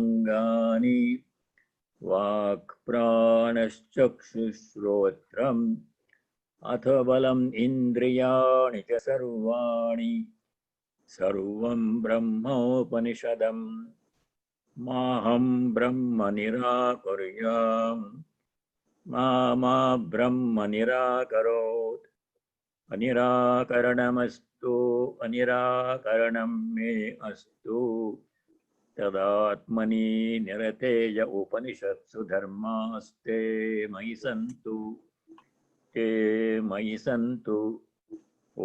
सर्वाङ्गानि वाक् प्राणश्चक्षुश्रोत्रम् अथ बलम् इन्द्रियाणि च सर्वाणि सर्वं ब्रह्मोपनिषदम् माहं ब्रह्म निराकुर्याम् मा ब्रह्म निराकरोत् अनिराकरणमस्तु अनिराकरणं मे अस्तु तदात्मनि निरतेय उपनिषत्सु धर्मास्ते मयि सन्तु ते मयि सन्तु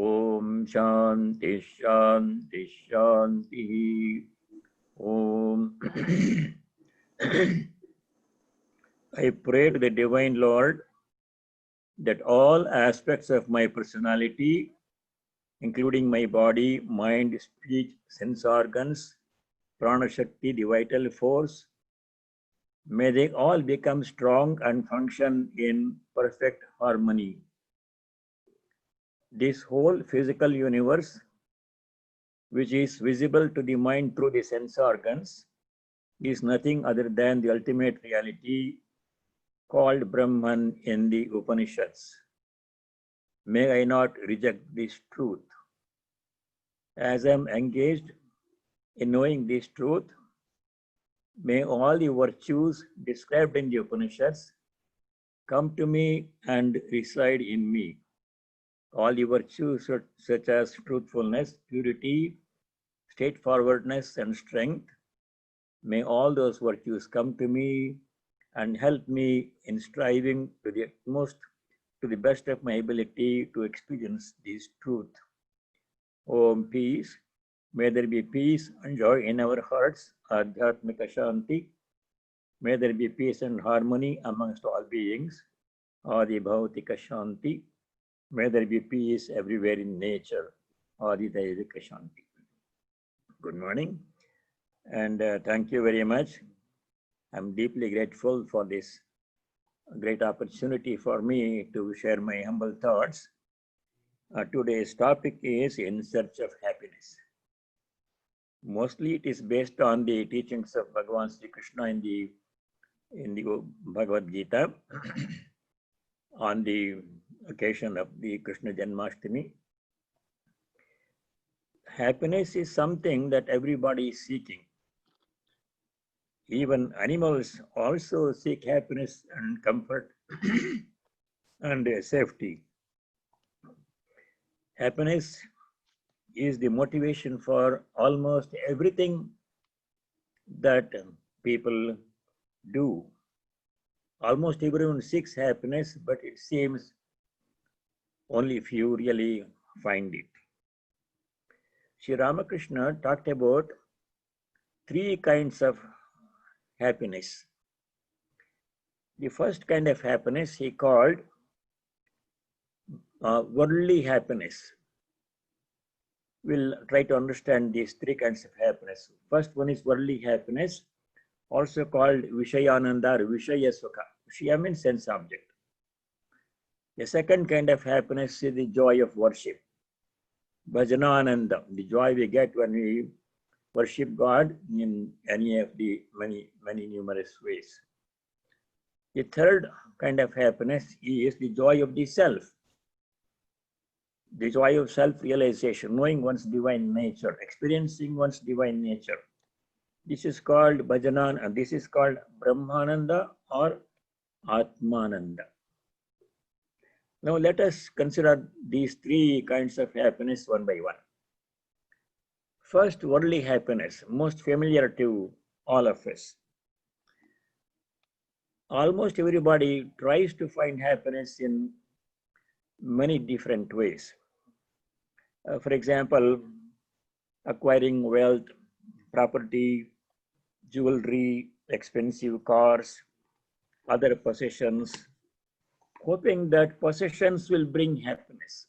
ओम शांति शांति Shanti Om I pray to the Divine Lord that all aspects of my personality, including my body, mind, speech, sense organs, prana shakti, the vital force, may they all become strong and function in perfect harmony. This whole physical universe, which is visible to the mind through the sense organs, is nothing other than the ultimate reality called Brahman in the Upanishads. May I not reject this truth. As I am engaged in knowing this truth, may all the virtues described in the Upanishads come to me and reside in me. All the virtues such as truthfulness, purity, straightforwardness, and strength, may all those virtues come to me and help me in striving to the utmost, to the best of my ability to experience this truth. Om peace. May there be peace and joy in our hearts, Adhyatmika Shanti. May there be peace and harmony amongst all beings, Adi Bhautika Shanti. May there be peace everywhere in nature, Adi Daivika Shanti. Good morning, and thank you very much. I'm deeply grateful for this great opportunity for me to share my humble thoughts. Today's topic is In Search of Happiness. Mostly it is based on the teachings of Bhagavan Sri Krishna in the Bhagavad Gita on the occasion of the Krishna Janmashtami. Happiness is something that everybody is seeking. Even animals also seek happiness and comfort and safety. Happiness is the motivation for almost everything that people do. Almost everyone seeks happiness, but it seems only few really find it. Sri Ramakrishna talked about three kinds of happiness. The first kind of happiness he called worldly happiness. We'll try to understand these three kinds of happiness. First one is worldly happiness, also called Vishayananda or Vishaya Sukha. Vishaya means sense object. The second kind of happiness is the joy of worship. Bhajanananda, the joy we get when we worship God in any of the many numerous ways. The third kind of happiness is the joy of the self. The joy of self-realization, knowing one's divine nature, experiencing one's divine nature. This is called Bhajanan, and this is called Brahmananda or Atmananda. Now let us consider these three kinds of happiness one by one. First, worldly happiness, most familiar to all of us. Almost everybody tries to find happiness in many different ways. For example, acquiring wealth, property, jewelry, expensive cars, other possessions, hoping that possessions will bring happiness.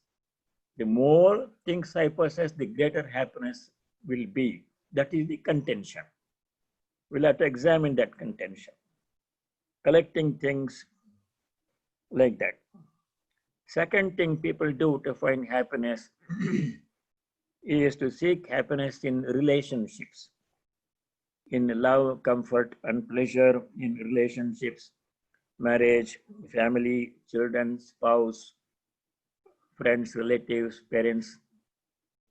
The more things I possess, the greater happiness will be. That is the contention. We'll have to examine that contention. Collecting things like that. Second thing people do to find happiness is to seek happiness in relationships. in love, comfort, and pleasure in relationships, marriage, family, children, spouse, friends, relatives, parents.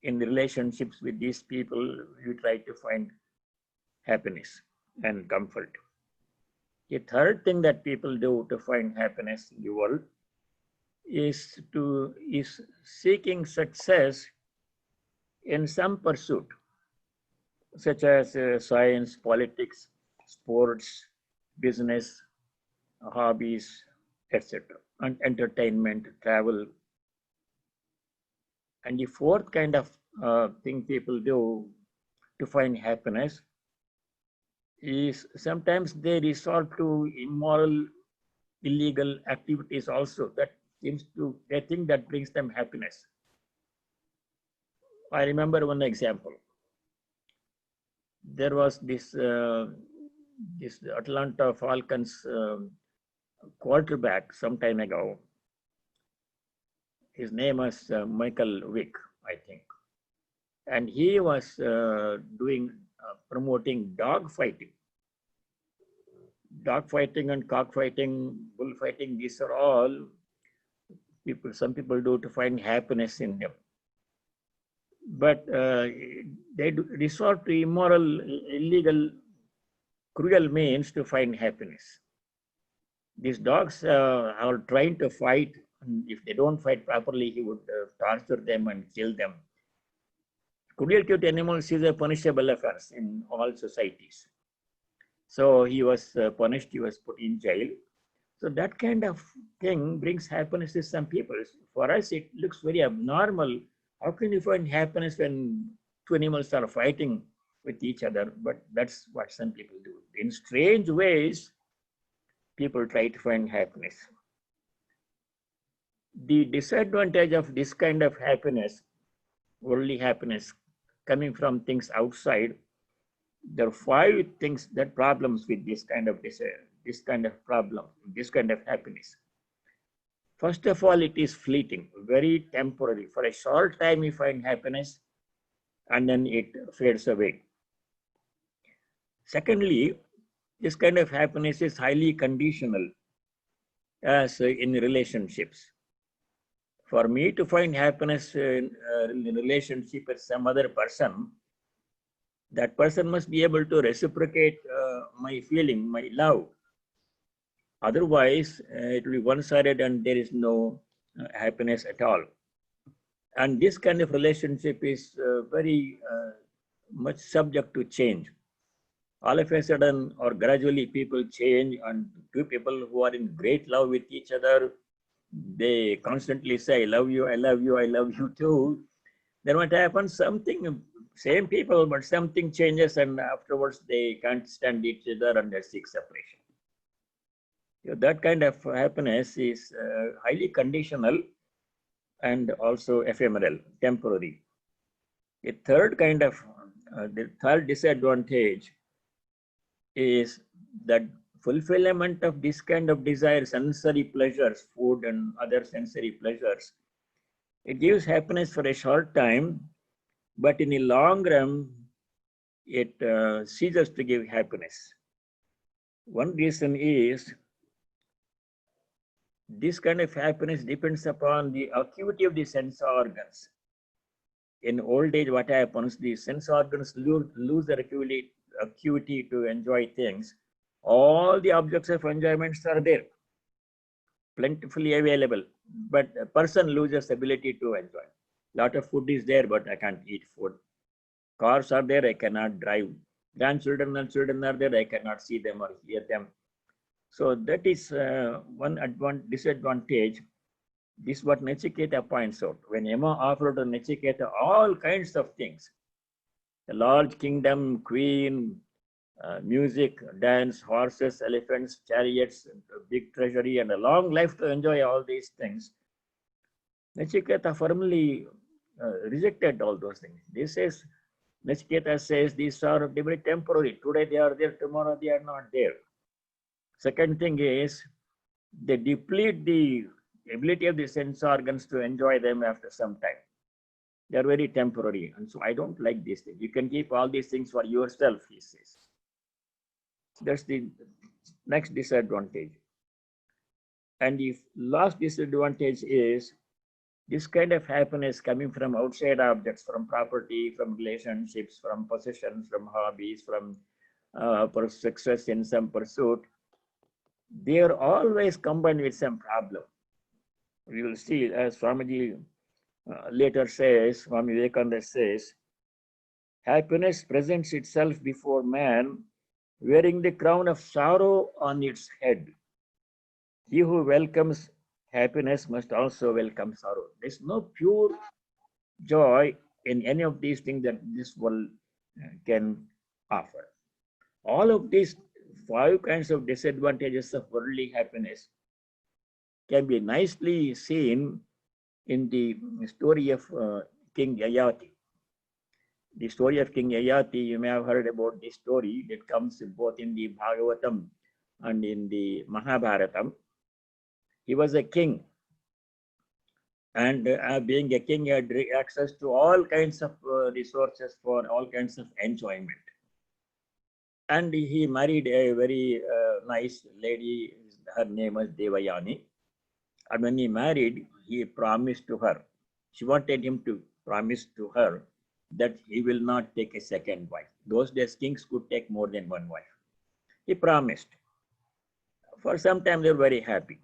In relationships with these people, you try to find happiness and comfort. The third thing that people do to find happiness in the world is seeking success in some pursuit, such as science, politics, sports, business, hobbies, etc., and entertainment, travel. And the fourth kind of thing people do to find happiness is sometimes they resort to immoral, illegal activities also. That seems to, they think that brings them happiness. I remember one example. There was this Atlanta Falcons quarterback some time ago. His name was Michael Vick, I think, and he was promoting dog fighting and cockfighting, bullfighting. These are all people. Some people do to find happiness in them, but they resort to immoral, illegal, cruel means to find happiness. These dogs are trying to fight, and if they don't fight properly, he would torture them and kill them. Cruelty to animals is a punishable offense in all societies. So he was punished, he was put in jail. So that kind of thing brings happiness to some people. For us, it looks very abnormal. How can you find happiness when two animals are fighting with each other? But that's what some people do. In strange ways, people try to find happiness. The disadvantage of this kind of happiness, worldly happiness, coming from things outside, there are 5 things that problems with this kind of problem, this kind of happiness. First of all, it is fleeting, very temporary. For a short time, you find happiness, and then it fades away. Secondly, this kind of happiness is highly conditional, as in relationships. For me to find happiness in a relationship with some other person, that person must be able to reciprocate my feeling, my love. Otherwise, it will be one-sided and there is no happiness at all. And this kind of relationship is very much subject to change. All of a sudden or gradually people change, and two people who are in great love with each other, they constantly say, I love you, I love you, I love you too. Then what happens? Something, same people, but something changes, and afterwards they can't stand each other and they seek separation. That kind of happiness is highly conditional and also ephemeral, temporary. The third disadvantage is that fulfillment of this kind of desire, sensory pleasures, food and other sensory pleasures, it gives happiness for a short time, but in the long run, it ceases to give happiness. One reason is this kind of happiness depends upon the acuity of the sense organs. In old age, what happens? The sense organs lose their acuity to enjoy things. All the objects of enjoyments are there, plentifully available, but a person loses ability to enjoy. Lot of food is there, but I can't eat food. Cars are there, I cannot drive. Grandchildren and children are there, I cannot see them or hear them. So that is one disadvantage. This is what Nachiketa points out. When Yama offered to Nachiketa all kinds of things, a large kingdom, queen, music, dance, horses, elephants, chariots, a big treasury, and a long life to enjoy all these things, Nachiketa firmly rejected all those things. Nachiketa says these are very temporary. Today they are there, tomorrow they are not there. Second thing is, they deplete the ability of the sense organs to enjoy them after some time. They are very temporary. And so I don't like these things. You can keep all these things for yourself, he says. That's the next disadvantage. And the last disadvantage is this kind of happiness coming from outside objects, from property, from relationships, from possessions, from hobbies, from success in some pursuit, they are always combined with some problem. We will see, as Swamiji later says, Swami Vivekananda says, happiness presents itself before man wearing the crown of sorrow on its head. He who welcomes happiness must also welcome sorrow. There's no pure joy in any of these things that this world can offer. All of these five kinds of disadvantages of worldly happiness can be nicely seen in the story of King Yayati. The story of King Yayati, you may have heard about this story that comes both in the Bhagavatam and in the Mahabharatam. He was a king, and being a king, he had access to all kinds of resources for all kinds of enjoyment. And he married a very nice lady. Her name was Devayani. And when he married, he promised to her. She wanted him to promise to her that he will not take a second wife. Those days, kings could take more than one wife. He promised. For some time, they were very happy.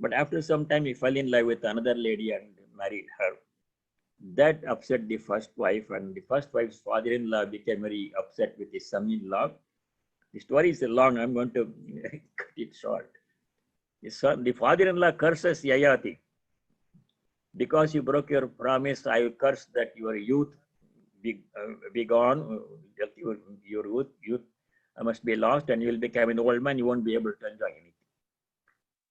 But after some time, he fell in love with another lady and married her. That upset the first wife, and the first wife's father-in-law became very upset with his son-in-law. The story is long. I'm going to cut it short. The father-in-law curses Yayati. Because you broke your promise, I will curse that your youth be gone, your youth must be lost, and you will become an old man. You won't be able to enjoy anything.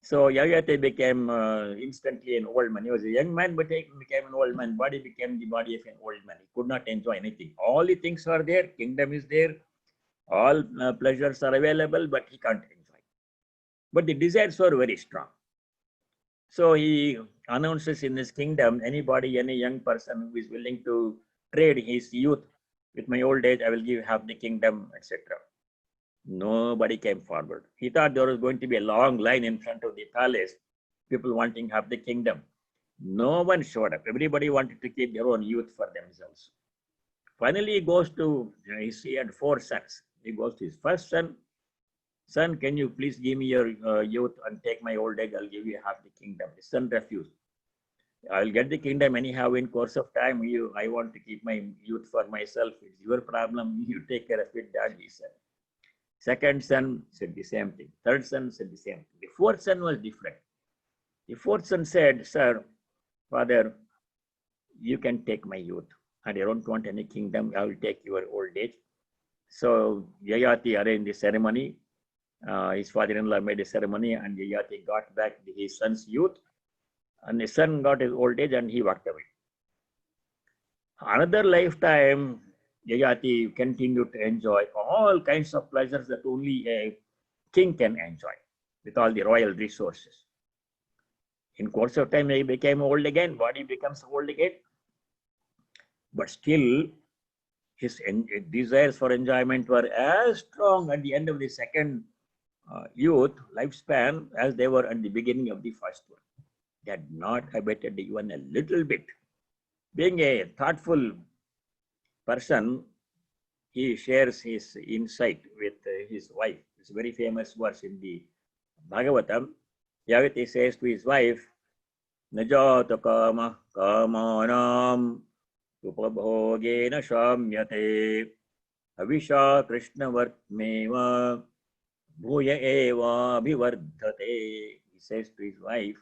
So Yayati became instantly an old man. He was a young man, but he became an old man. Body became the body of an old man. He could not enjoy anything. All the things are there. Kingdom is there. All pleasures are available, but he can't enjoy. But the desires were very strong. So he announces in his kingdom, anybody, any young person who is willing to trade his youth with my old age, I will give half the kingdom, etc. Nobody came forward. He thought there was going to be a long line in front of the palace, people wanting half the kingdom. No one showed up. Everybody wanted to keep their own youth for themselves. Finally, he goes to, he had 4 sons. He goes to his first son. Son, can you please give me your youth and take my old age? I'll give you half the kingdom. His son refused. I'll get the kingdom anyhow in course of time. I want to keep my youth for myself. It's your problem. You take care of it, Dad, he said. Second son said the same thing. Third son said the same thing. The fourth son was different. The fourth son said, sir, father, you can take my youth. And I don't want any kingdom. I will take your old age. So Yayati arranged the ceremony. His father-in-law made a ceremony, and Yayati got back his son's youth. And his son got his old age, and he walked away. Another lifetime, Yayati continued to enjoy all kinds of pleasures that only a king can enjoy with all the royal resources. In course of time, he became old again, body becomes old again. But still, his desires for enjoyment were as strong at the end of the second youth lifespan as they were at the beginning of the first one. They had not abated even a little bit. Being a thoughtful person, he shares his insight with his wife. It's a very famous verse in the Bhagavatam. Yayati says to his wife, Najata kama kamanam upabhogena shamyate avisha krishnavartmeva bhuya eva bhivardhate. He says to his wife,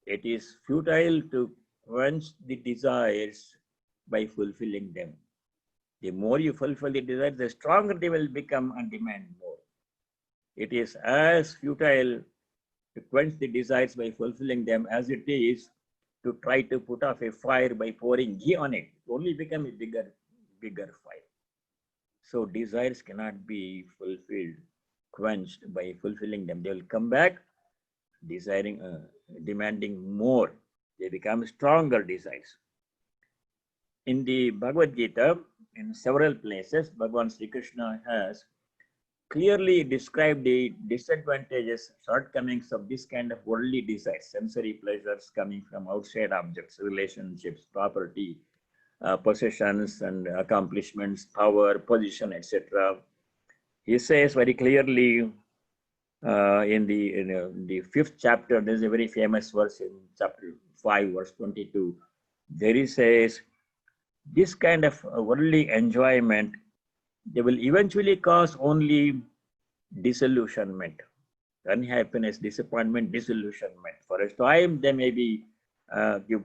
it is futile to quench the desires by fulfilling them. The more you fulfill the desires, the stronger they will become and demand more. It is as futile to quench the desires by fulfilling them as it is to try to put off a fire by pouring ghee on it. It only becomes a bigger fire. So desires cannot be fulfilled, quenched by fulfilling them. They will come back desiring, demanding more. They become stronger desires. In the Bhagavad Gita, in several places, Bhagavan Sri Krishna has clearly describe the disadvantages, shortcomings of this kind of worldly desires, sensory pleasures coming from outside objects, relationships, property, possessions and accomplishments, power, position, etc. He says very clearly in the fifth chapter, there's a very famous verse in chapter 5, verse 22. There he says, this kind of worldly enjoyment, they will eventually cause only disillusionment, unhappiness, disappointment, disillusionment. For a time, they may be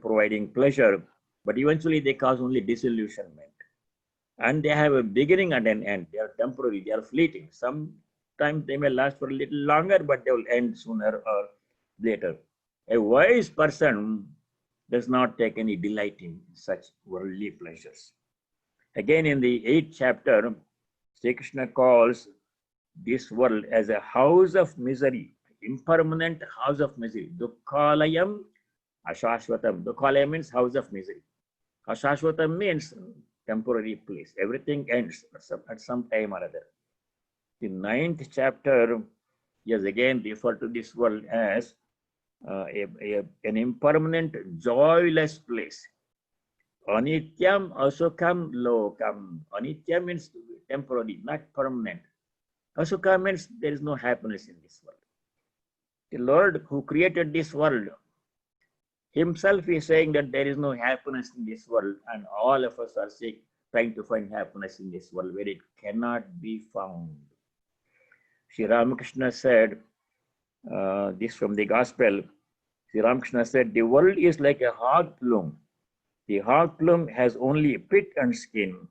providing pleasure, but eventually they cause only disillusionment. And they have a beginning and an end. They are temporary, they are fleeting. Sometimes they may last for a little longer, but they will end sooner or later. A wise person does not take any delight in such worldly pleasures. Again, in the 8th chapter, Sri Krishna calls this world as a house of misery, impermanent house of misery. Dukkhalayam ashashvatam. Dukkhalayam means house of misery. Ashashvatam means temporary place. Everything ends at some time or other. The 9th chapter is again referred to this world as an impermanent, joyless place. Anityam asukam lokam. Anityam means temporary, not permanent. Asukha means there is no happiness in this world. The Lord who created this world himself is saying that there is no happiness in this world, and all of us are trying to find happiness in this world where it cannot be found. Sri Ramakrishna said, this from the Gospel, Sri Ramakrishna said, the world is like a hog plume. The hog plume has only pit and skin,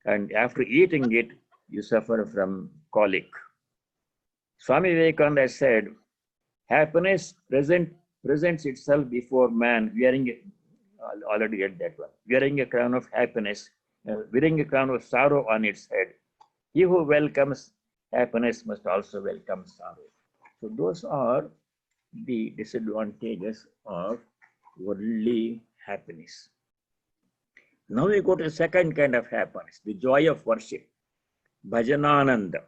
and after eating it, you suffer from colic. Swami Vivekananda said, happiness presents itself before man wearing already at that one, wearing a crown of happiness, wearing a crown of sorrow on its head. He who welcomes happiness must also welcome sorrow. So those are the disadvantages of worldly happiness. Now we go to the second kind of happiness, the joy of worship, bhajanananda.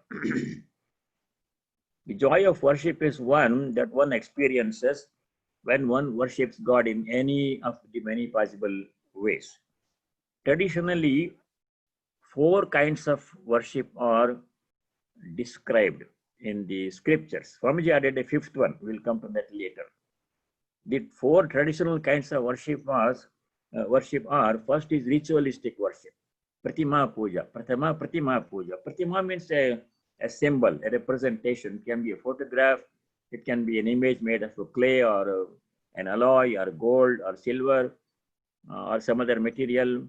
The joy of worship is one that one experiences when one worships God in any of the many possible ways. Traditionally, 4 kinds of worship are described in the scriptures. Swamiji added a 5th one. We will come to that later. The 4 traditional kinds of worship are, first is ritualistic worship. Pratima puja. Pratima puja. Pratima means a symbol, a representation. It can be a photograph, it can be an image made of clay or an alloy or gold or silver or some other material,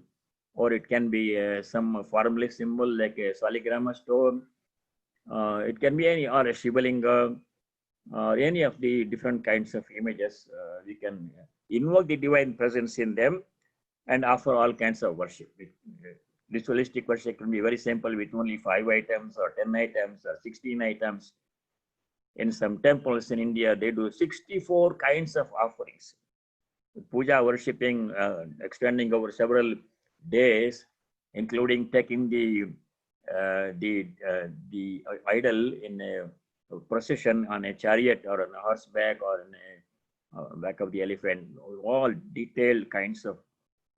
or it can be some formless symbol like a saligramma stone. It can be any, or a shivalinga, or any of the different kinds of images. We can invoke the divine presence in them and offer all kinds of worship. Ritualistic worship can be very simple with only 5 items or 10 items or 16 items. In some temples in India, they do 64 kinds of offerings. Puja worshipping, extending over several days, including taking the idol in a procession on a chariot or on a horseback or in a back of the elephant. All detailed kinds of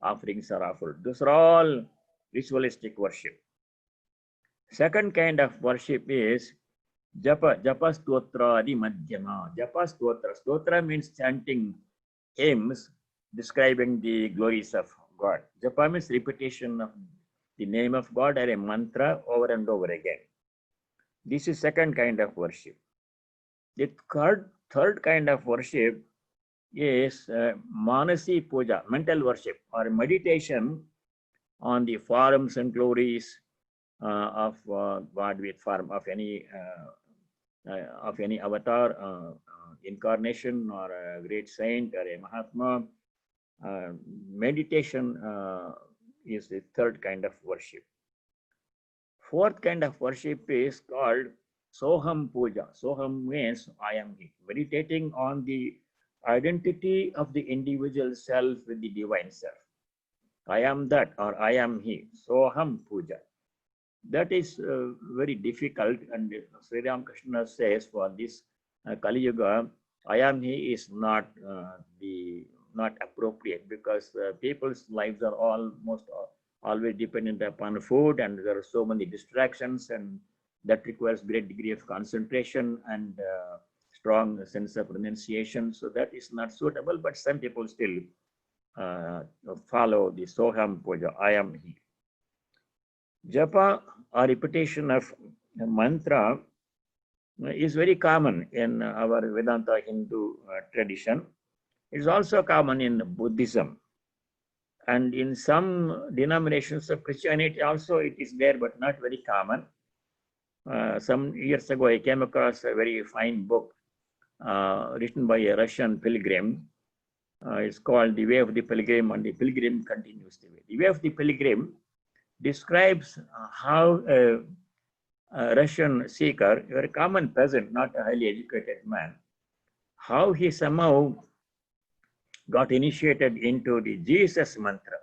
offerings are offered. Those are all ritualistic worship. Second kind of worship is japa stotra adi madhyama. Japa stotra. Stotra means chanting hymns describing the glories of God. Japa means repetition of the name of God or a mantra over and over again. This is second kind of worship. The third kind of worship is manasi puja, mental worship or meditation on the forms and glories of God with form of any avatar, incarnation, or a great saint or a Mahatma. Meditation is the third kind of worship. Fourth kind of worship is called Soham Puja. Soham means I am he. Meditating on the identity of the individual self with the divine self. I am that or I am he. Soham Puja. That is very difficult, and Sri Ramakrishna says for this Kali Yuga, I am he is not appropriate, because people's lives are almost always dependent upon food, and there are so many distractions, and that requires great degree of concentration and strong sense of renunciation. So that is not suitable, but some people still follow the Soham Puja, I am he. Japa or repetition of mantra is very common in our Vedanta Hindu tradition. It is also common in Buddhism. And in some denominations of Christianity also it is there, but not very common. Some years ago, I came across a very fine book written by a Russian pilgrim. It's called The Way of the Pilgrim, and the Pilgrim Continues the Way. The Way of the Pilgrim describes how a Russian seeker, a very common peasant, not a highly educated man, how he somehow got initiated into the Jesus mantra.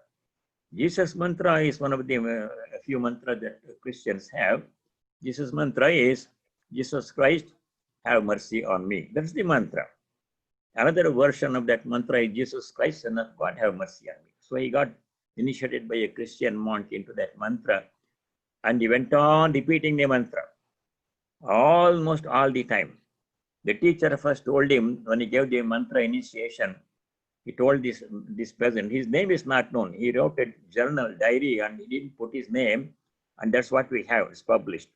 Jesus mantra is one of the few mantras that Christians have. Jesus mantra is, Jesus Christ, have mercy on me. That's the mantra. Another version of that mantra is, Jesus Christ, Son of God, have mercy on me. So he got initiated by a Christian monk into that mantra, and he went on repeating the mantra almost all the time. The teacher first told him, when he gave the mantra initiation, he told this peasant, his name is not known. He wrote a journal, diary, and he didn't put his name, and that's what we have. It's published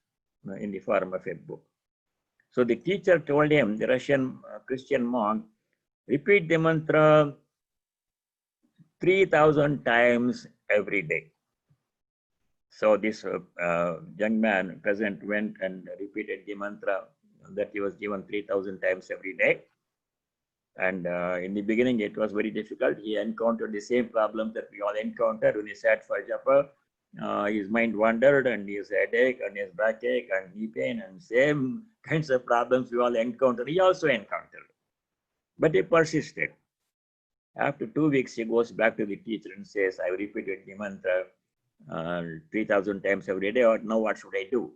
in the form of a book. So the teacher told him, the Russian Christian monk, repeat the mantra 3,000 times every day. So this young man, peasant, went and repeated the mantra that he was given 3,000 times every day. And in the beginning, it was very difficult. He encountered the same problems that we all encountered when he sat for japa. His mind wandered, and his headache, and his backache, and knee pain, and same kinds of problems we all encountered. He also encountered, but he persisted. After 2 weeks, he goes back to the teacher and says, I repeated the mantra 3,000 times every day, or now what should I do?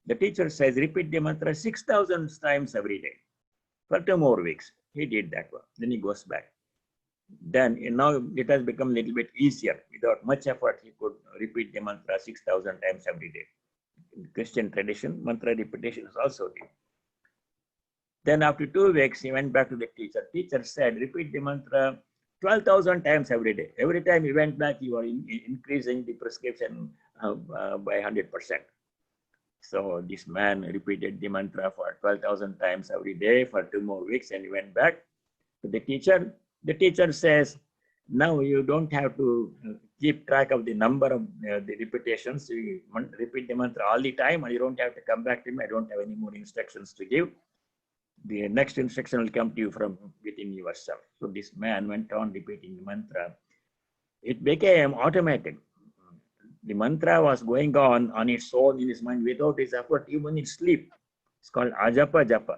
The teacher says, repeat the mantra 6,000 times every day for 2 more weeks. He did that one. Then he goes back. Then now it has become a little bit easier. Without much effort, he could repeat the mantra 6,000 times every day. In Christian tradition, mantra repetition is also there. Then after 2 weeks, he went back to the teacher. Teacher said, repeat the mantra 12,000 times every day. Every time he went back, you are increasing the prescription by 100%. So this man repeated the mantra for 12,000 times every day for 2 more weeks, and he went back to the teacher. The teacher says, now you don't have to keep track of the number of the repetitions. You repeat the mantra all the time, and you don't have to come back to me. I don't have any more instructions to give. The next instruction will come to you from within yourself. So this man went on repeating the mantra. It became automatic. The mantra was going on its own in his mind without his effort, even in sleep. It's called ajapa japa.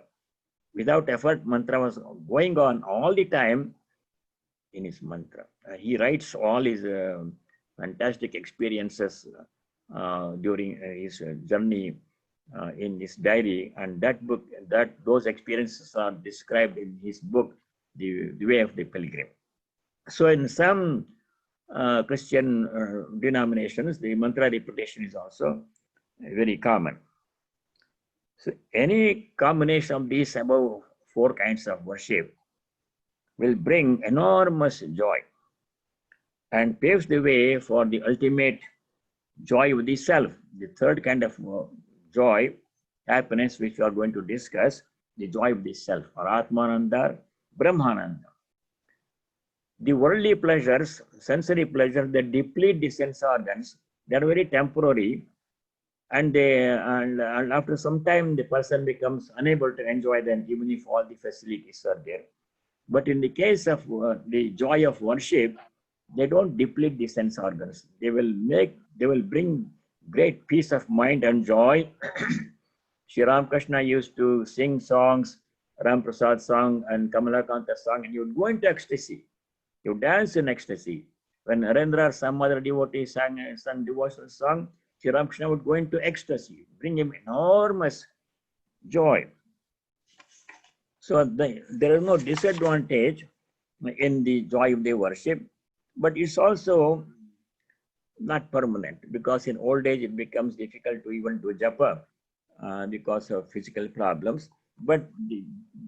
Without effort, mantra was going on all the time in his mantra. He writes all his fantastic experiences during his journey in his diary, and those experiences are described in his book, The Way of the Pilgrim. So in some Christian denominations, the mantra repetition is also very common. So any combination of these above 4 kinds of worship will bring enormous joy and paves the way for the ultimate joy of the self, the third kind of joy, happiness, which we are going to discuss, the joy of the self, or Atmananda, Brahmananda. The worldly pleasures, sensory pleasures that deplete the sense organs, they are very temporary, and after some time the person becomes unable to enjoy them, even if all the facilities are there. But in the case of the joy of worship, they don't deplete the sense organs. They will bring great peace of mind and joy. Sri Ramakrishna used to sing songs, Ram Prasad song and Kamalakanta song, and you would go into ecstasy. You dance in ecstasy. When Narendra or some other devotee sang devotional song, Sri Ramakrishna would go into ecstasy, bring him enormous joy. So there is no disadvantage in the joy of the worship, but it's also not permanent, because in old age it becomes difficult to even do japa because of physical problems. But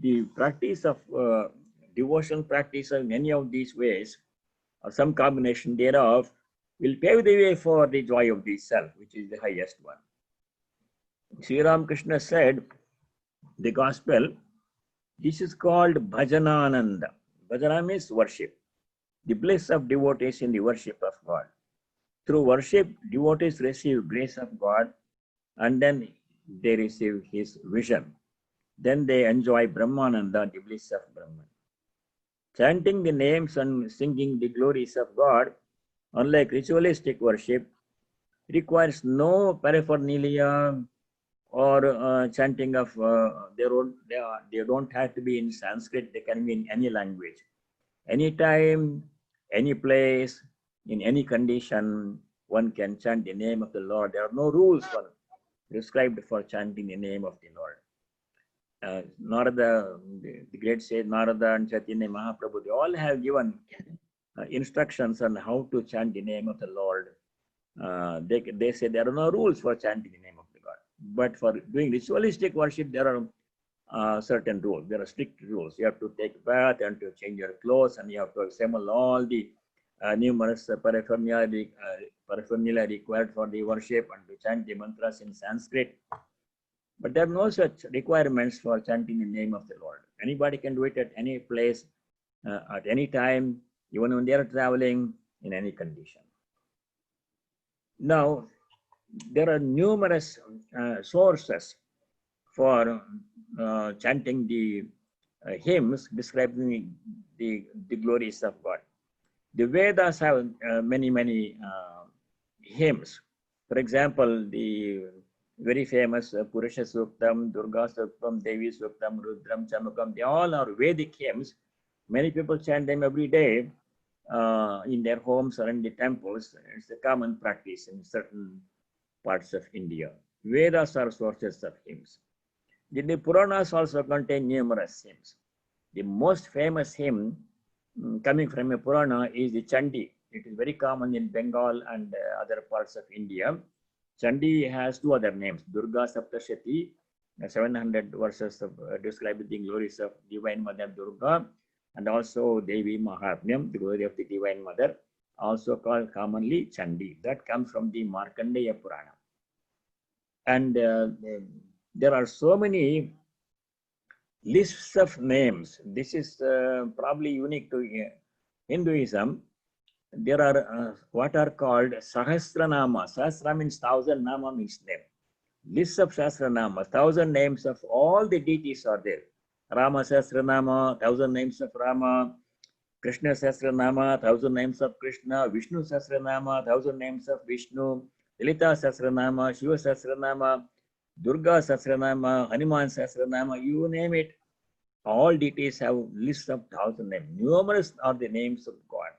the practice of devotional practice in any of these ways, or some combination thereof, will pave the way for the joy of the self, which is the highest one. Sri Ramakrishna said, the gospel, this is called Bhajanananda. Bhajana means worship, the bliss of devotees in the worship of God. Through worship, devotees receive grace of God, and then they receive his vision. Then they enjoy Brahmananda, the bliss of Brahman. Chanting the names and singing the glories of God, unlike ritualistic worship, requires no paraphernalia or chanting of their own. They don't have to be in Sanskrit, they can be in any language. Anytime, any place, in any condition, one can chant the name of the Lord. There are no rules prescribed for chanting the name of the Lord. Narada, the great sage Narada and Chaitanya Mahaprabhu, they all have given instructions on how to chant the name of the Lord. They say there are no rules for chanting the name of the God. But for doing ritualistic worship, there are certain rules. There are strict rules. You have to take bath and to change your clothes, and you have to assemble all the numerous paraphernalia required for the worship, and to chant the mantras in Sanskrit. But there are no such requirements for chanting the name of the Lord. Anybody can do it at any place, at any time, even when they are traveling, in any condition. Now, there are numerous sources for chanting the hymns describing the glories of God. The Vedas have many hymns. For example, the very famous Purusha Suktam, Durga Suktam, Devi Suktam, Rudram, Chamakam, they all are Vedic hymns. Many people chant them every day in their homes or in the temples. It's a common practice in certain parts of India. Vedas are sources of hymns. The Puranas also contain numerous hymns. The most famous hymn coming from a Purana is the Chandi. It is very common in Bengal and other parts of India. Chandi has two other names, Durga Saptashati, 700 verses of describing the glories of Divine Mother Durga, and also Devi Mahatmyam, the glory of the Divine Mother, also called commonly Chandi. That comes from the Markandeya Purana. And there are so many lists of names. This is probably unique to Hinduism. There are what are called Sahasranama. Sahasra means 1,000, Nama means name. Lists of Sahasranama, 1,000 names of all the deities are there. Rama Sahasranama, 1,000 names of Rama. Krishna Sahasranama, 1,000 names of Krishna. Vishnu Sahasranama, 1,000 names of Vishnu. Lalita Sahasranama, Shiva Sahasranama, Durga Sahasranama, Hanuman Sahasranama, you name it. All deities have lists of 1,000 names. Numerous are the names of God,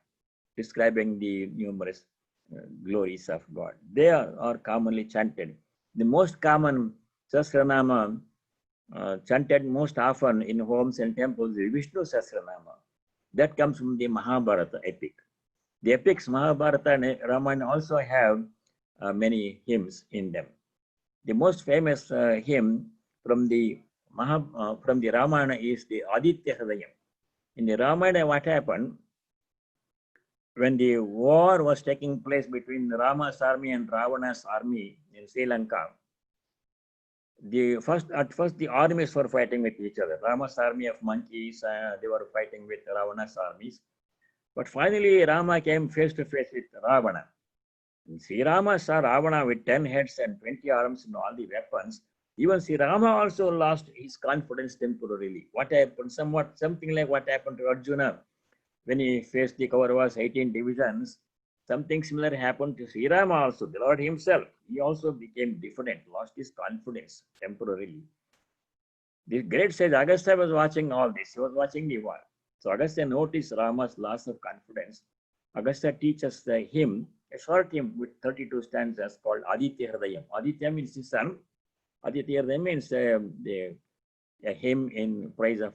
describing the numerous glories of God. They are commonly chanted. The most common Sahasranama chanted most often in homes and temples is Vishnu Sahasranama. That comes from the Mahabharata epic. The epics Mahabharata and Ramayana also have many hymns in them. The most famous hymn from the Ramayana is the Aditya Hridayam. In the Ramayana, what happened? When the war was taking place between Rama's army and Ravana's army in Sri Lanka, at first the armies were fighting with each other. Rama's army of monkeys, they were fighting with Ravana's armies. But finally, Rama came face to face with Ravana. And Sri Rama saw Ravana with 10 heads and 20 arms and all the weapons. Even Sri Rama also lost his confidence temporarily. What happened? Something like what happened to Arjuna when he faced the Kauravas 18 divisions. Something similar happened to Sri Rama also, the Lord himself. He also became diffident, lost his confidence temporarily. The great sage Agastya was watching all this. He was watching the war. So Agastya noticed Rama's loss of confidence. Agastya teaches him a short hymn with 32 stanzas called Aditya Hridayam. Aditya means the sun. Aditya Hridayam means a hymn in praise of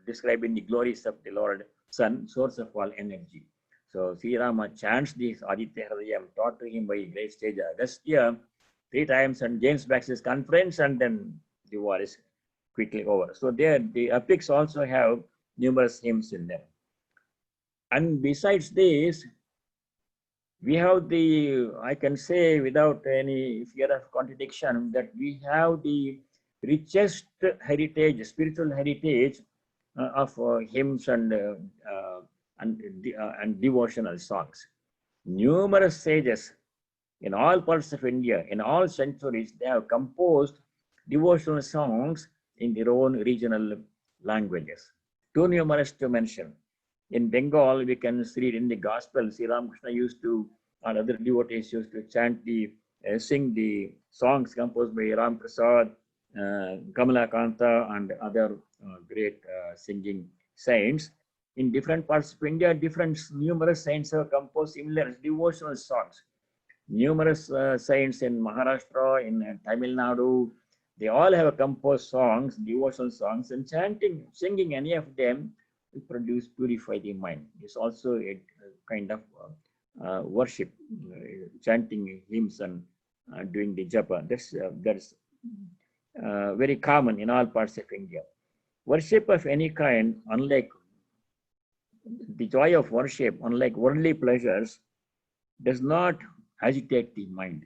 describing the glories of the Lord Sun, source of all energy. So Sri Rama chants this Aditya Hridayam taught to him by great sage Agastya 3 times and James Baxter's conference, and then the war is quickly over. So there, the epics also have numerous hymns in them. And besides this, we have I can say without any fear of contradiction, that we have the richest heritage, spiritual heritage of hymns and devotional songs. Numerous sages in all parts of India, in all centuries, they have composed devotional songs in their own regional languages. Too numerous to mention. In Bengal, we can read in the Gospel, Sri Ramakrishna used to, and other devotees used to sing the songs composed by Ram Prasad, Kamala Kanta, and other great singing saints. In different parts of India, numerous saints have composed similar devotional songs. Numerous saints in Maharashtra, in Tamil Nadu, they all have composed songs, devotional songs, and singing any of them will purify the mind. It's also a kind of worship, chanting hymns and doing the japa. That's very common in all parts of India. Worship of any kind, unlike the joy of worship, unlike worldly pleasures, does not agitate the mind.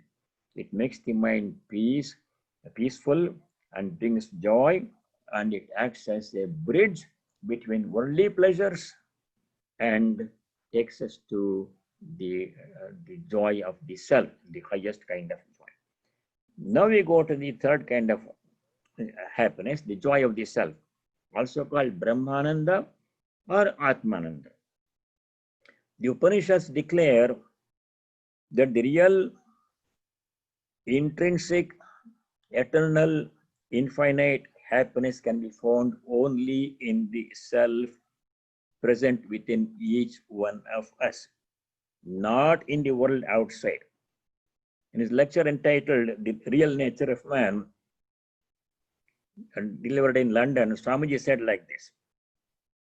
It makes the mind peaceful and brings joy, and it acts as a bridge between worldly pleasures and takes us to the joy of the self, the highest kind of joy. Now we go to the third kind of happiness, the joy of the self, also called Brahmananda or Atmananda. The Upanishads declare that the real, intrinsic, eternal, infinite happiness can be found only in the self present within each one of us, not in the world outside. In his lecture entitled The Real Nature of Man, delivered in London, Swamiji said like this: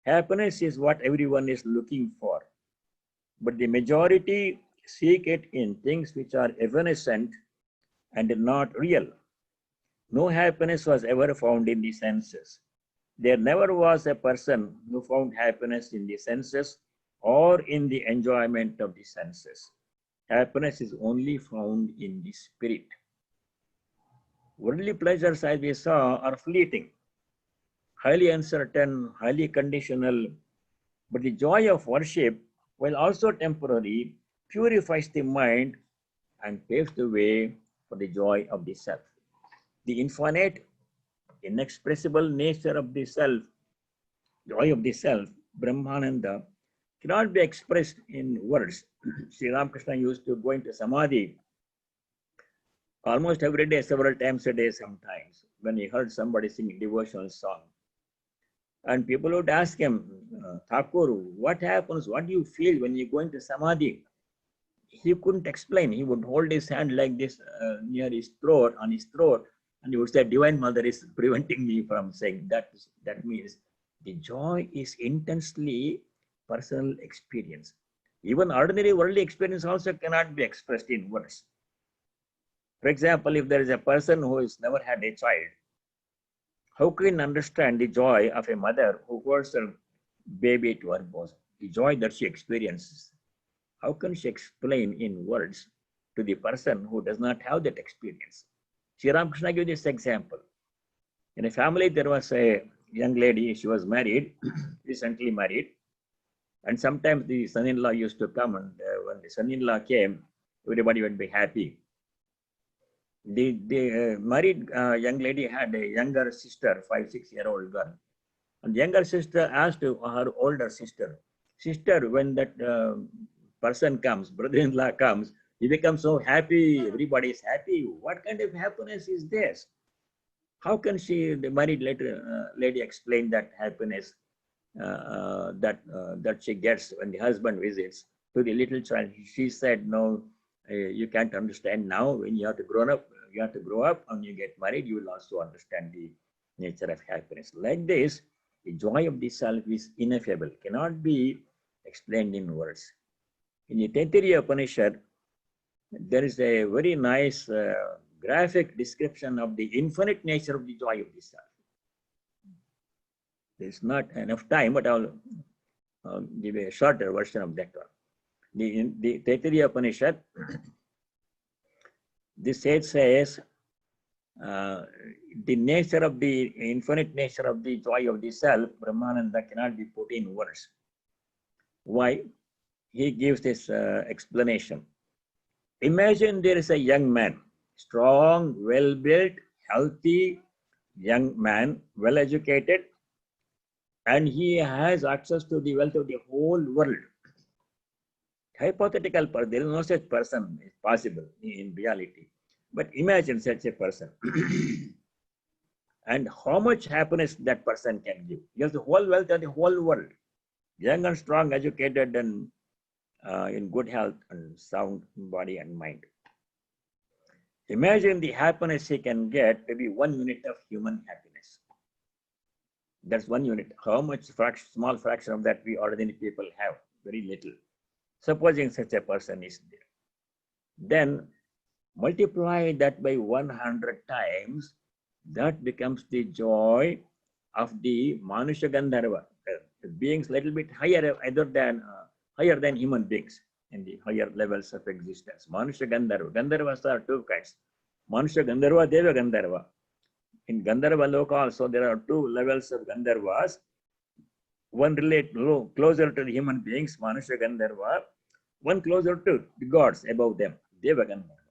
happiness is what everyone is looking for, but the majority seek it in things which are evanescent and not real. No happiness was ever found in the senses. There never was a person who found happiness in the senses or in the enjoyment of the senses. Happiness is only found in the spirit. Worldly pleasures, as we saw, are fleeting, highly uncertain, highly conditional, but the joy of worship, while also temporary, purifies the mind and paves the way for the joy of the self. The infinite, inexpressible nature of the self, joy of the self, Brahmananda, cannot be expressed in words. Sri Ramakrishna used to go into Samadhi almost every day, several times a day sometimes, when he heard somebody sing a devotional song. And people would ask him, Thakur, what happens? What do you feel when you go into Samadhi? He couldn't explain. He would hold his hand like this near his throat, on his throat, and he would say, Divine Mother is preventing me from saying that. That means the joy is intensely personal experience. Even ordinary worldly experience also cannot be expressed in words. For example, if there is a person who has never had a child, how can you understand the joy of a mother who holds her baby to her bosom, the joy that she experiences? How can she explain in words to the person who does not have that experience? Sri Ramakrishna gives this example. In a family, there was a young lady, she was married, recently married, and sometimes the son-in-law used to come, and when the son-in-law came, everybody would be happy. The married young lady had a younger sister, 5-6-year-old girl. And the younger sister asked her older sister, when that person comes, brother-in-law comes, he becomes so happy, everybody is happy. What kind of happiness is this? How can the married lady explain that happiness that she gets when the husband visits? to the little child. She said, no, you can't understand now. When you have to grow up and you get married, you will also understand the nature of happiness. Like this, the joy of the self is ineffable, cannot be explained in words. In the Taittiriya Upanishad, there is a very nice graphic description of the infinite nature of the joy of the self. There's not enough time, but I'll give a shorter version of that one. The Taittiriya Upanishad, this sage says, the nature of the infinite nature of the joy of the self, Brahmananda, cannot be put in words. Why? He gives this explanation. Imagine there is a young man, strong, well-built, healthy young man, well-educated, and he has access to the wealth of the whole world. Hypothetical, there is no such person is possible in reality. But imagine such a person. And how much happiness that person can give. He has the whole wealth of the whole world. Young and strong, educated, and in good health and sound body and mind. Imagine the happiness he can get, maybe 1 unit of human happiness. That's 1 unit. How much small fraction of that we ordinary people have? Very little. Supposing such a person is there. Then multiply that by 100 times, that becomes the joy of the Manusha Gandharva, beings little bit higher higher than human beings in the higher levels of existence. Manusha Gandharva. Gandharvas are 2 kinds. Manusha Gandharva, Deva Gandharva. In Gandharva Loka also there are 2 levels of Gandharvas. One relate closer to the human beings, Manusha Gandharva. One closer to the gods above them, Deva Gandharva.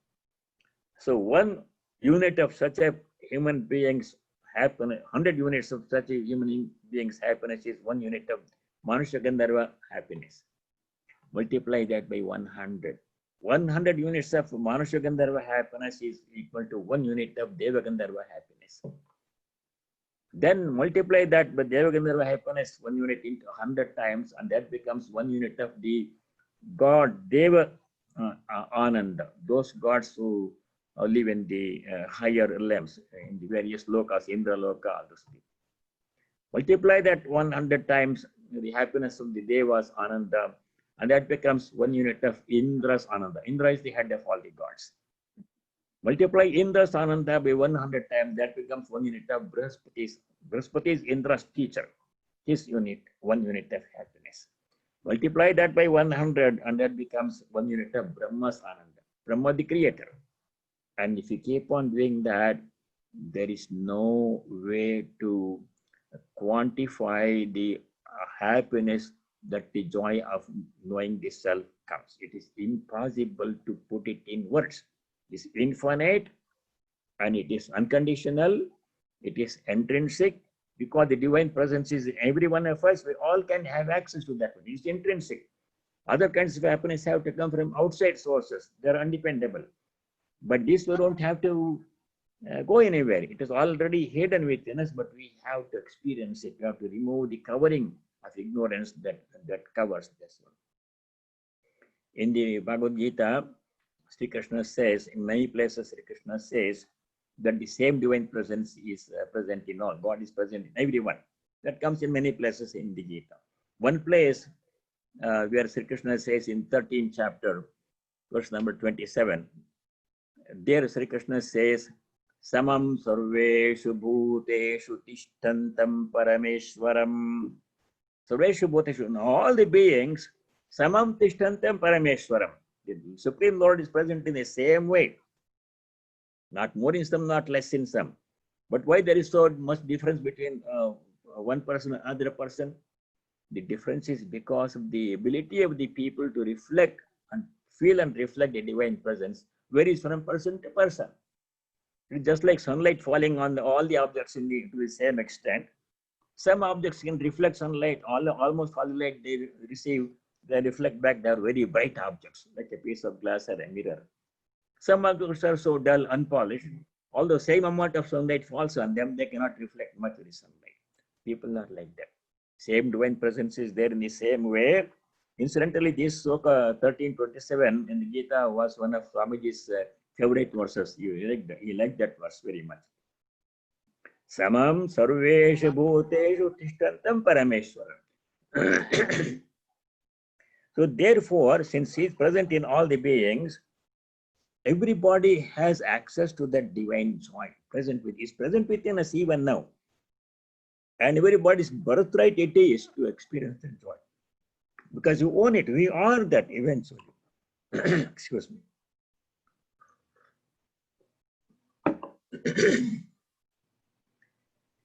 So 1 unit of such a human being's happiness, 100 units of such a human being's happiness is 1 unit of Manusha Gandharva happiness. Multiply that by 100. 100 units of Manusha Gandharva happiness is equal to 1 unit of Deva Gandharva happiness. Then multiply that by Deva Gandharva happiness 1 unit into 100 times, and that becomes 1 unit of the God Deva Ananda, those gods who live in the higher realms, in the various lokas, Indra Loka, all those things. Multiply that 100 times the happiness of the Devas Ananda, and that becomes 1 unit of Indra's Ananda. Indra is the head of all the gods. Multiply Indra's Ananda by 100 times, that becomes 1 unit of Brihaspati's. Brihaspati is Indra's teacher, his unit, 1 unit of happiness. Multiply that by 100, and that becomes 1 unit of Brahma's Ananda, Brahma the creator. And if you keep on doing that, there is no way to quantify the happiness that the joy of knowing the self comes. It is impossible to put it in words. It is infinite and it is unconditional. It is intrinsic, because the divine presence is in every one of us. We all can have access to that. It is intrinsic. Other kinds of happiness have to come from outside sources. They are undependable. But this we don't have to go anywhere. It is already hidden within us, but we have to experience it. We have to remove the covering of ignorance that covers this one. In the Bhagavad Gita, Sri Krishna says, in many places, Sri Krishna says that the same divine presence is present in all. God is present in everyone. That comes in many places in the Gita. One place where Sri Krishna says in 13th chapter, verse number 27, there Sri Krishna says, Samam sarveshu bhuteshu tishtantam parameshwaram. Sarveshu bhuteshu, in all the beings, Samam tishtantam parameshwaram. The Supreme Lord is present in the same way. Not more in some, not less in some. But why there is so much difference between one person and another person? The difference is because of the ability of the people to reflect and feel and reflect the divine presence varies from person to person. It's just like sunlight falling on all the objects to the same extent. Some objects can reflect sunlight, almost all the light they receive, they reflect back. They are very bright objects, like a piece of glass or a mirror. Some objects are so dull, unpolished, although same amount of sunlight falls on them, they cannot reflect much of the sunlight. People are like that. Same divine presence is there in the same way. Incidentally, this Sloka 1327 in the Gita was one of Swamiji's favorite verses. He liked that verse very much. Samam sarveshu bhuteshu tishtantam parameshwaram. So therefore, since he is present in all the beings, everybody has access to that divine joy is present within us even now. And everybody's birthright it is to experience that joy. Because you own it. We are that eventually. Excuse me.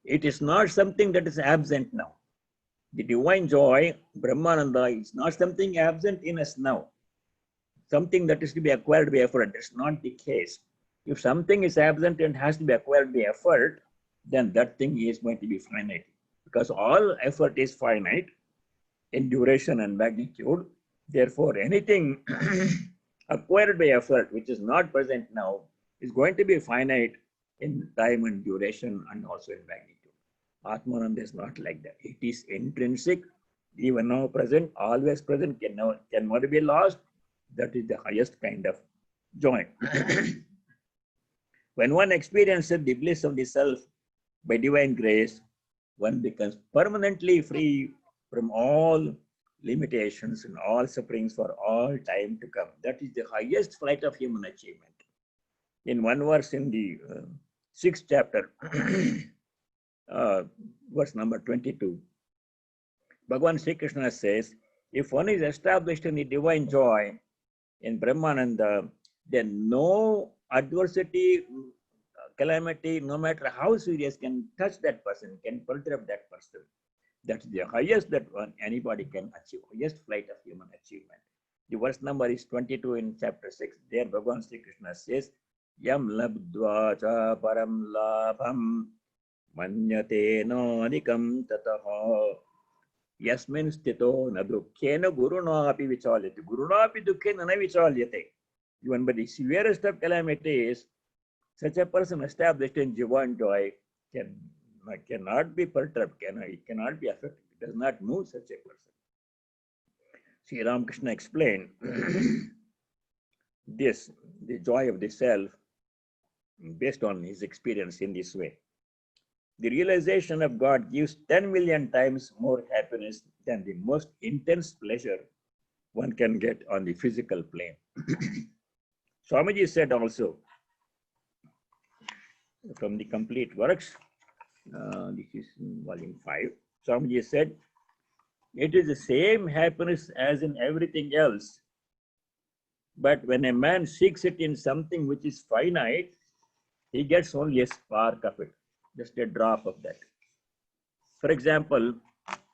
It is not something that is absent now. The divine joy, Brahmananda, is not something absent in us now. Something that is to be acquired by effort. That's not the case. If something is absent and has to be acquired by effort, then that thing is going to be finite. Because all effort is finite in duration and magnitude. Therefore, anything acquired by effort, which is not present now, is going to be finite in time and duration and also in magnitude. Atmananda is not like that. It is intrinsic, even now present, always present, can never be lost. That is the highest kind of joy. When one experiences the bliss of the self by divine grace, one becomes permanently free from all limitations and all sufferings for all time to come. That is the highest flight of human achievement. In one verse in the 6th chapter, verse number 22, Bhagavan Sri Krishna says, if one is established in the divine joy in Brahmananda, then no adversity, calamity, no matter how serious, can touch that person, can perturb that person. That's the highest that anybody can achieve, highest flight of human achievement. The verse number is 22 in chapter 6. There Bhagavan Sri Krishna says, Yam labdva cha param labham manyate no nikam tataha yasmin stito na dukkhena guruna api vichalyate. Guruna api dukkhena na vichalyate. Even by the severest of calamities, such a person established in divine joy cannot be perturbed, cannot be affected, it does not move such a person. Sri Ramakrishna explained this, the joy of the self, based on his experience in this way. The realization of God gives 10 million times more happiness than the most intense pleasure one can get on the physical plane. Swamiji said also, from the complete works, this is in volume 5, Swamiji said, it is the same happiness as in everything else, but when a man seeks it in something which is finite, he gets only a spark of it, just a drop of that. For example,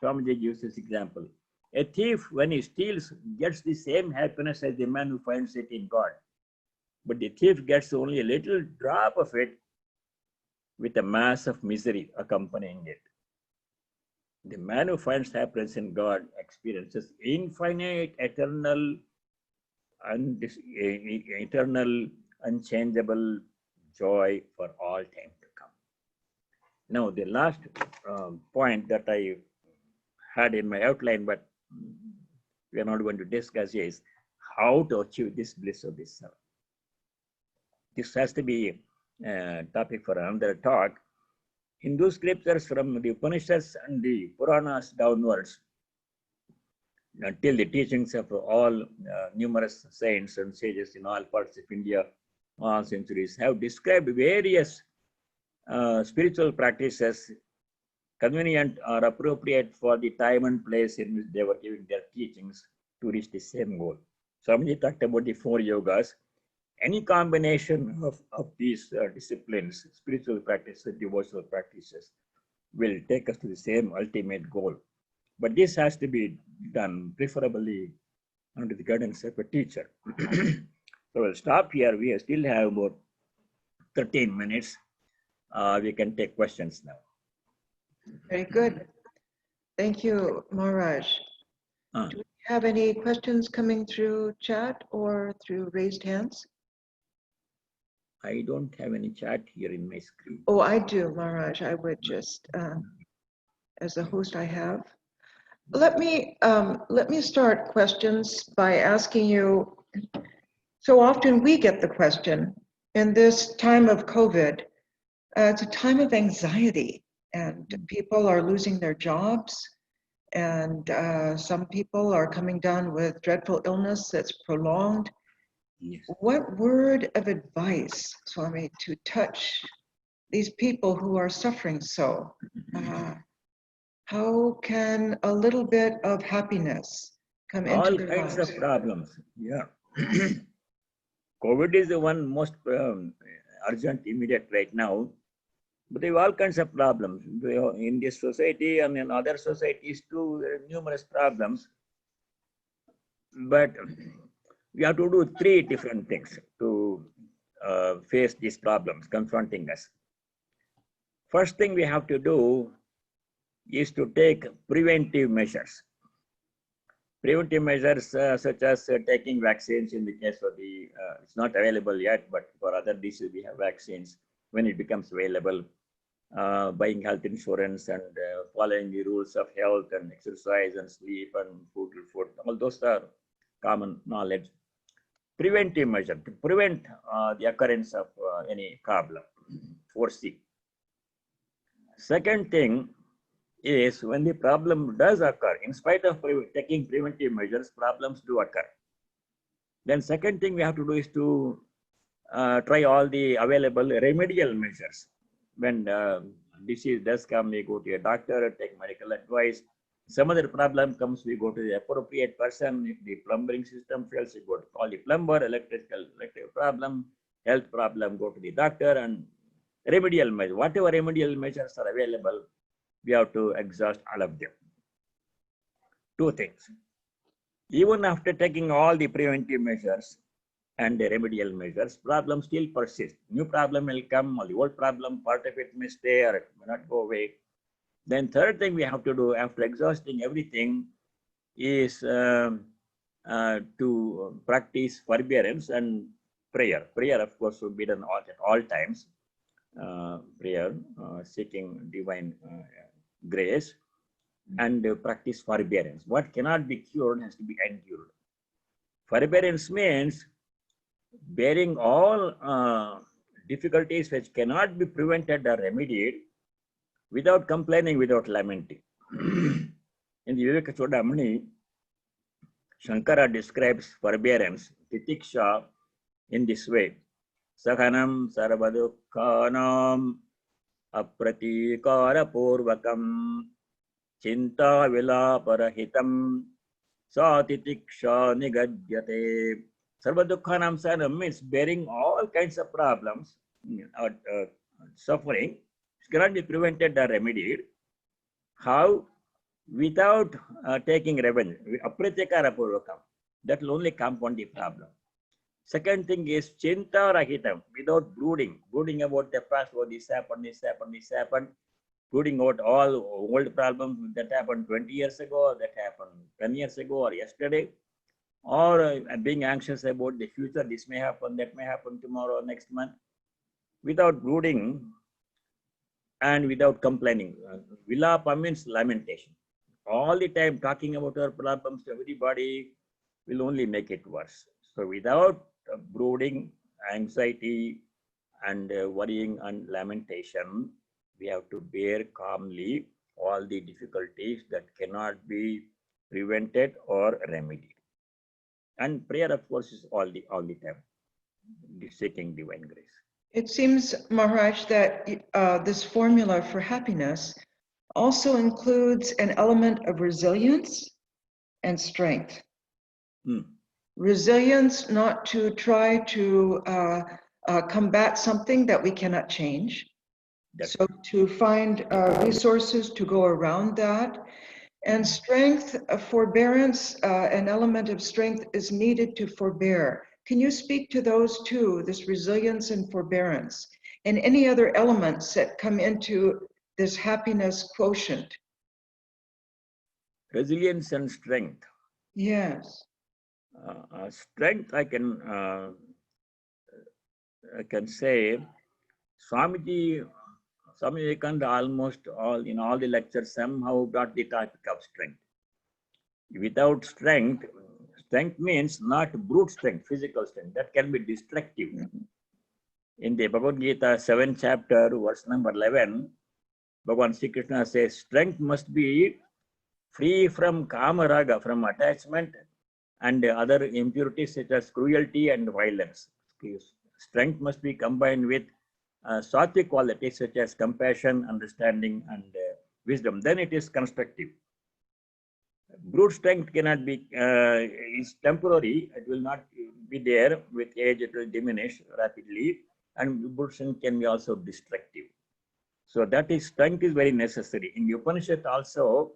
Swamiji gives this example. A thief, when he steals, gets the same happiness as the man who finds it in God. But the thief gets only a little drop of it with a mass of misery accompanying it. The man who finds happiness in God experiences infinite, eternal, unchangeable joy for all time to come. Now, the last point that I had in my outline, but we are not going to discuss, is how to achieve this bliss of this self. This has to be a topic for another talk. Hindu scriptures from the Upanishads and the Puranas downwards, until the teachings of all numerous saints and sages in all parts of India, all centuries, have described various spiritual practices convenient or appropriate for the time and place in which they were giving their teachings to reach the same goal. Swamiji talked about the 4 yogas. Any combination of these disciplines, spiritual practices, devotional practices, will take us to the same ultimate goal. But this has to be done preferably under the guidance of a teacher. So we'll stop here. We still have about 13 minutes. We can take questions now. Very good. Thank you, Maharaj. Do we have any questions coming through chat or through raised hands? I don't have any chat here in my screen. Oh, I do, Maharaj. I would just, as the host I have. Let me start questions by asking you. So often we get the question in this time of COVID. It's a time of anxiety, and people are losing their jobs, and some people are coming down with dreadful illness that's prolonged. Yes. What word of advice, Swami, to touch these people who are suffering so? How can a little bit of happiness come into All their kinds lives? of problems. Yeah. COVID is the one most urgent, immediate right now. But there are all kinds of problems in this society and in other societies too. There are numerous problems. But we have to do three different things to face these problems confronting us. First thing we have to do is to take preventive measures. Preventive measures such as taking vaccines in the case of the, it's not available yet, but for other diseases we have vaccines when it becomes available. Buying health insurance and following the rules of health and exercise and sleep and food, all those are common knowledge. Preventive measure to prevent the occurrence of any problem, foresee. Second thing is when the problem does occur, in spite of taking preventive measures, problems do occur. Then second thing we have to do is to try all the available remedial measures. When disease does come, we go to a doctor, take medical advice. Some other problem comes, we go to the appropriate person. If the plumbing system fails, we go to call the plumber, electric problem, health problem, go to the doctor, and remedial measures. Whatever remedial measures are available, we have to exhaust all of them. Two things. Even after taking all the preventive measures and the remedial measures, problems still persist. New problem will come, or the old problem, part of it may stay or it may not go away. Then third thing we have to do after exhausting everything is to practice forbearance and prayer. Prayer, of course, should be done at all times. Prayer, seeking divine grace, and practice forbearance. What cannot be cured has to be endured. Forbearance means bearing all difficulties which cannot be prevented or remedied without complaining, without lamenting. In the Viveka Chodamani, Shankara describes forbearance, titiksha, in this way. Sahanam sarvadukhanam apratikara purvakam chinta vilaparahitam sa titiksha nigadyate. Sarvadukhanam sahanam means bearing all kinds of problems, suffering, cannot be prevented or remedied. How? Without taking revenge. Apratikara purvakam. That will only compound the problem. Second thing is chinta rahitam, without brooding about the past, oh, this happened, brooding out all old problems that happened 20 years ago, that happened 10 years ago or yesterday, or being anxious about the future, this may happen, that may happen tomorrow, next month, without brooding and without complaining. Vilapa means lamentation. All the time talking about our problems to everybody will only make it worse. So without brooding, anxiety, and worrying and lamentation, we have to bear calmly all the difficulties that cannot be prevented or remedied. And prayer, of course, is all the time, seeking divine grace. It seems, Maharaj, that this formula for happiness also includes an element of resilience and strength. Resilience not to try to combat something that we cannot change. So to find resources to go around that. And strength, forbearance, an element of strength is needed to forbear. Can you speak to those two, this resilience and forbearance, and any other elements that come into this happiness quotient? Resilience and strength. Yes. Strength, I can say, Swami Vivekananda almost all in all the lectures somehow brought the topic of strength. Without strength, strength means not brute strength, physical strength. That can be destructive. In the Bhagavad Gita, 7th chapter, verse number 11, Bhagavan Sri Krishna says, strength must be free from kama raga, from attachment and other impurities such as cruelty and violence. Strength must be combined with sattvic qualities such as compassion, understanding, and wisdom. Then it is constructive. Brute strength cannot be, is temporary. It will not be there. With age, it will diminish rapidly. And brute strength can be also destructive. So that is, strength is very necessary. In the Upanishad also,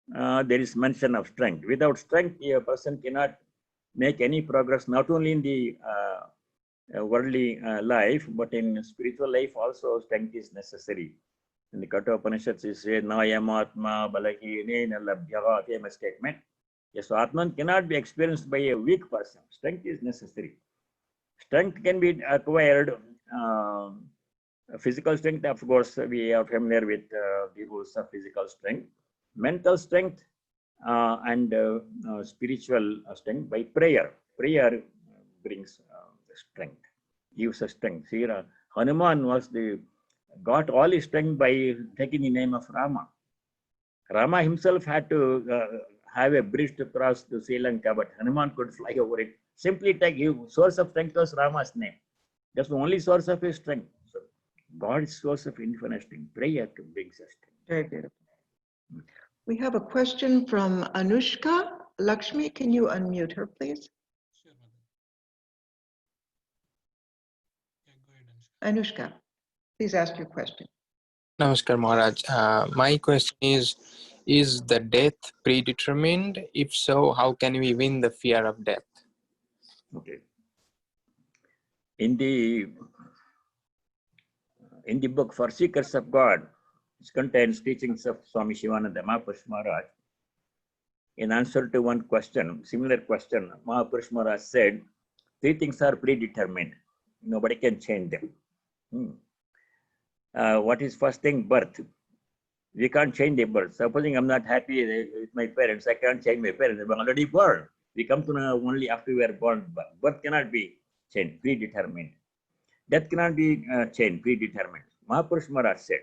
there is mention of strength. Without strength, a person cannot make any progress, not only in the worldly life, but in spiritual life also strength is necessary. In the Katha Upanishads, it says, Nayam Atma Balahine Labhyava, famous statement. Yes, so Atman cannot be experienced by a weak person. Strength is necessary. Strength can be acquired. Physical strength, of course, we are familiar with the rules of physical strength. Mental strength and spiritual strength by prayer. Prayer brings strength, gives us strength. See, Hanuman got all his strength by taking the name of Rama. Rama himself had to have a bridge to cross to Sri Lanka, but Hanuman could fly over it. Simply take his source of strength was Rama's name. That's the only source of his strength. So God's source of infinite strength. Prayer brings us strength. Very beautiful. We have a question from Anushka. Lakshmi, can you unmute her, please? Sure, Mother. Yeah, go ahead, Anushka. Anushka, please ask your question. Namaskar Maharaj. My question is the death predetermined? If so, how can we win the fear of death? Okay. In the book For Seekers of God, it contains teachings of Swami Shivananda Mahapurush Maharaj. In answer to one question, similar question, Mahapurush Maharaj said, 3 things are predetermined. Nobody can change them. What is first thing? Birth. We can't change the birth. Supposing I'm not happy with my parents, I can't change my parents. I'm already born. We come to know only after we are born. Birth cannot be changed, predetermined. Death cannot be changed, predetermined. Mahapurush Maharaj said,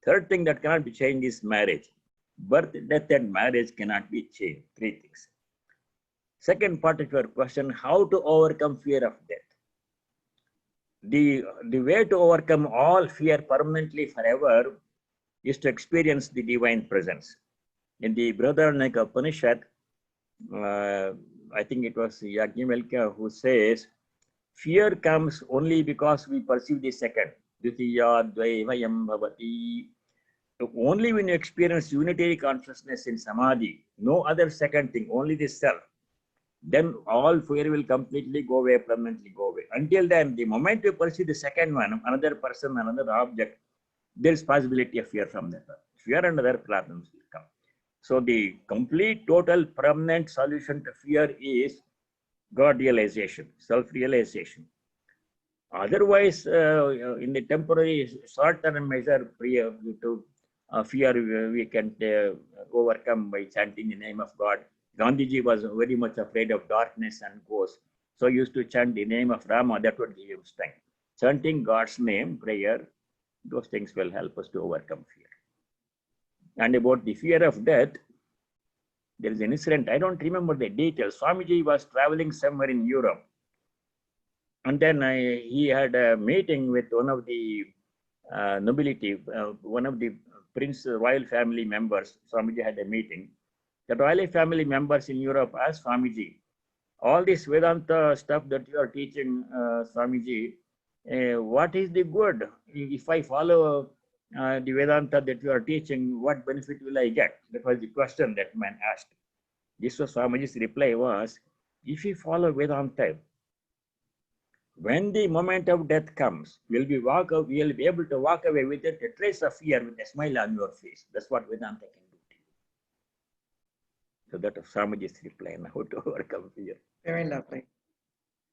3rd thing that cannot be changed is marriage. Birth, death, and marriage cannot be changed. 3 things. Second part of your question, how to overcome fear of death? The way to overcome all fear permanently forever is to experience the divine presence. In the Brihadaranyaka Upanishad, I think it was Yajnavalkya who says, fear comes only because we perceive the second. Dvitiya dvaivayam bhavati. Only when you experience unitary consciousness in samadhi, no other second thing, only the self, then all fear will completely go away, permanently go away. Until then, the moment you perceive the second one, another person, another object, there is possibility of fear from that. Fear and other problems will come. So the complete, total, permanent solution to fear is God realization, self-realization. Otherwise, in the temporary, short-term measure, fear we can overcome by chanting the name of God. Gandhiji was very much afraid of darkness and ghosts. So he used to chant the name of Rama, that would give him strength. Chanting God's name, prayer, those things will help us to overcome fear. And about the fear of death, there is an incident, I don't remember the details. Swamiji was traveling somewhere in Europe. And then he had a meeting with one of the nobility, one of the Prince royal family members. Swamiji had a meeting. The royal family members in Europe asked Swamiji, all this Vedanta stuff that you are teaching, Swamiji, what is the good? If I follow the Vedanta that you are teaching, what benefit will I get? That was the question that man asked. This was Swamiji's reply was, if you follow Vedanta, when the moment of death comes, we'll be able to walk away with a trace of fear with a smile on your face. That's what Vedanta can do to you. So that was Swamiji's reply on how to overcome fear. Very lovely.